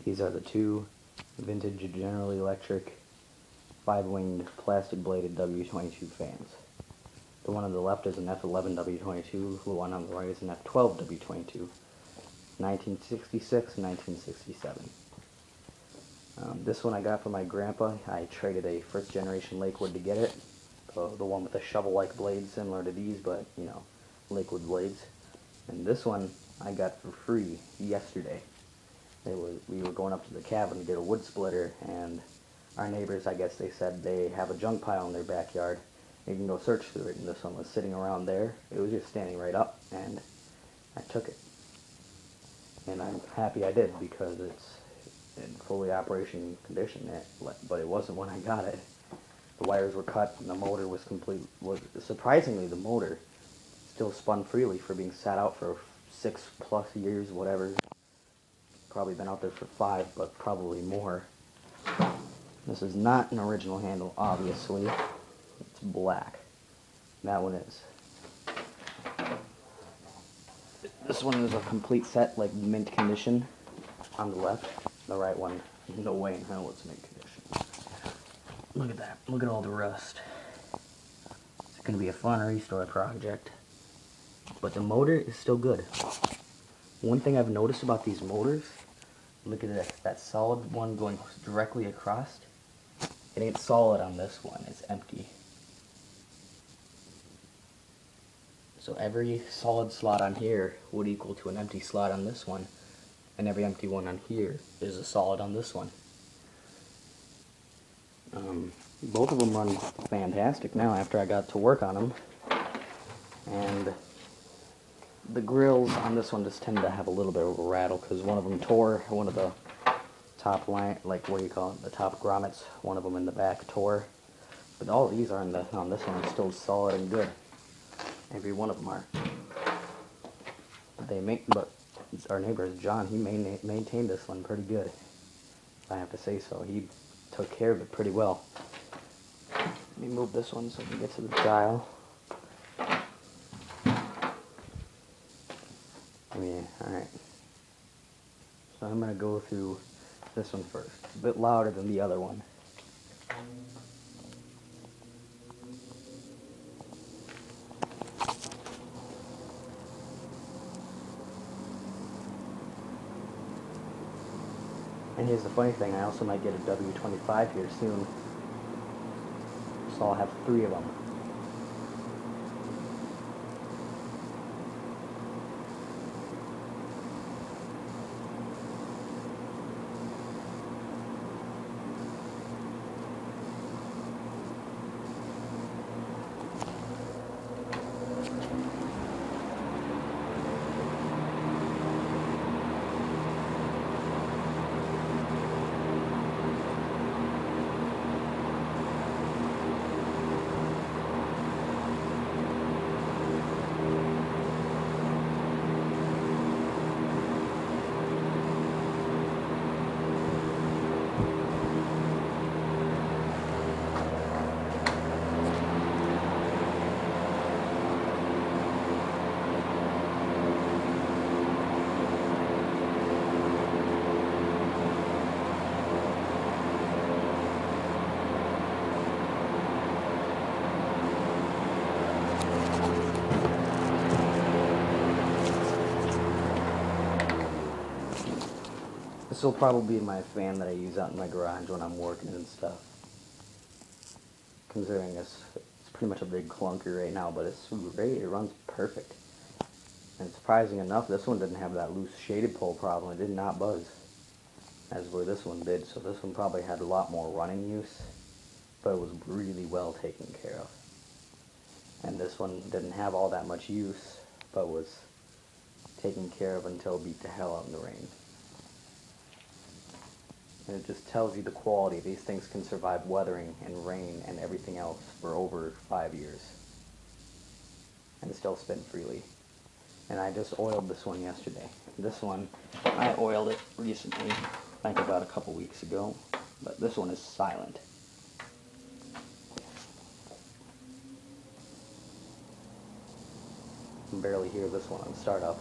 These are the two vintage General Electric 5-winged plastic bladed W22 fans. The one on the left is an F11 W22, the one on the right is an F12 W22, 1966 and 1967. This one I got from my grandpa. I traded a first generation Lakewood to get it. The one with the shovel-like blades similar to these, but, you know, Lakewood blades. And this one I got for free yesterday. We were going up to the cabin to get a wood splitter, and our neighbors, I guess they said they have a junk pile in their backyard. You can go search through it, and this one was sitting around there. It was just standing right up, and I took it. And I'm happy I did, because it's in fully operation condition, but it wasn't when I got it. The wires were cut, and the motor was surprisingly, the motor still spun freely for being sat out for 6+ years, whatever. Probably been out there for 5, but probably more. This is not an original handle, obviously. It's black. That one is. This one is a complete set, like mint condition on the left. The right one, no way in hell it's mint condition. Look at that. Look at all the rust. It's going to be a fun restore project. But the motor is still good. One thing I've noticed about these motors, look at this, that solid one going directly across. It ain't solid on this one, it's empty. So every solid slot on here would equal to an empty slot on this one, and every empty one on here is a solid on this one. Both of them run fantastic now after I got to work on them. And the grills on this one just tend to have a little bit of a rattle because one of them tore, one of the top line, like what do you call it, the top grommets, one of them in the back tore. But all of these are on this one is still solid and good. Every one of them are. But our neighbor John, he maintained this one pretty good, if I have to say so. He took care of it pretty well. Let me move this one so I can get to the dial. Alright. So I'm going to go through this one first. It's a bit louder than the other one. And here's the funny thing, I also might get a W25 here soon. So I'll have 3 of them. This will probably be my fan that I use out in my garage when I'm working and stuff. Considering it's pretty much a big clunker right now, but it's great. It runs perfect. And surprising enough, this one didn't have that loose shaded pole problem. It did not buzz, as where this one did. So this one probably had a lot more running use, but it was really well taken care of. And this one didn't have all that much use, but was taken care of until it beat the hell out in the rain. And it just tells you the quality. These things can survive weathering and rain and everything else for over 5 years. And still spin freely. And I just oiled this one yesterday. This one, I oiled it recently, I think about a couple weeks ago. But this one is silent. You can barely hear this one on startup.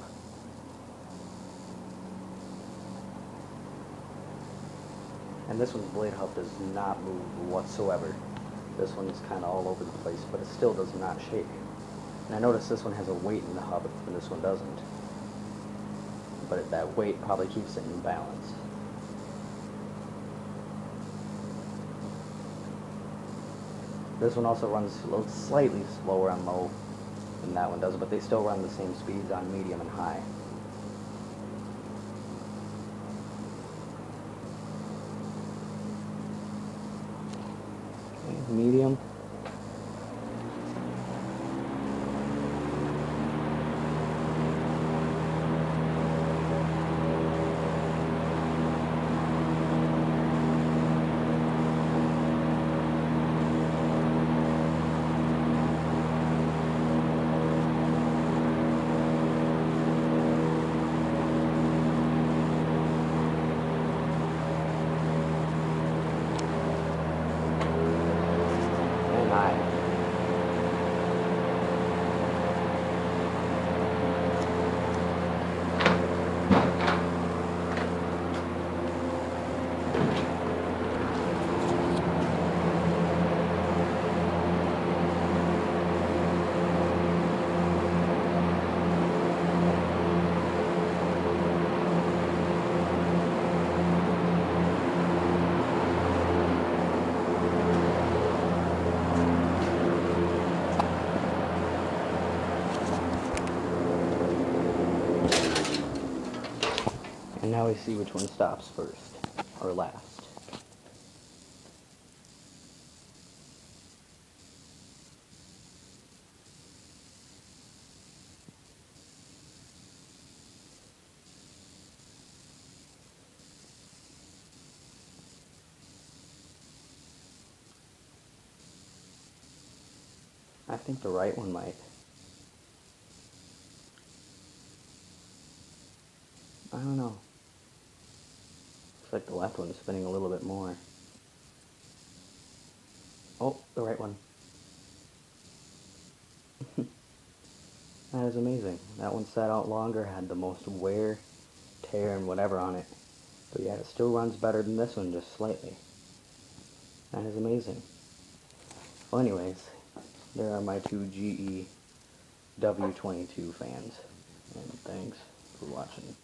And this one's blade hub does not move whatsoever. This one's kind of all over the place, but it still does not shake. And I notice this one has a weight in the hub, and this one doesn't. But that weight probably keeps it in balance. This one also runs a little slightly slower on low than that one does, but they still run the same speeds on medium and high. Okay, medium. And now we see which one stops first, or last. I think the right one might. I don't know. Looks like the left one's spinning a little bit more. Oh, the right one. That is amazing. That one sat out longer, had the most wear, tear, and whatever on it. But yeah, it still runs better than this one, just slightly. That is amazing. Well, anyways, there are my two GE W22 fans. And thanks for watching.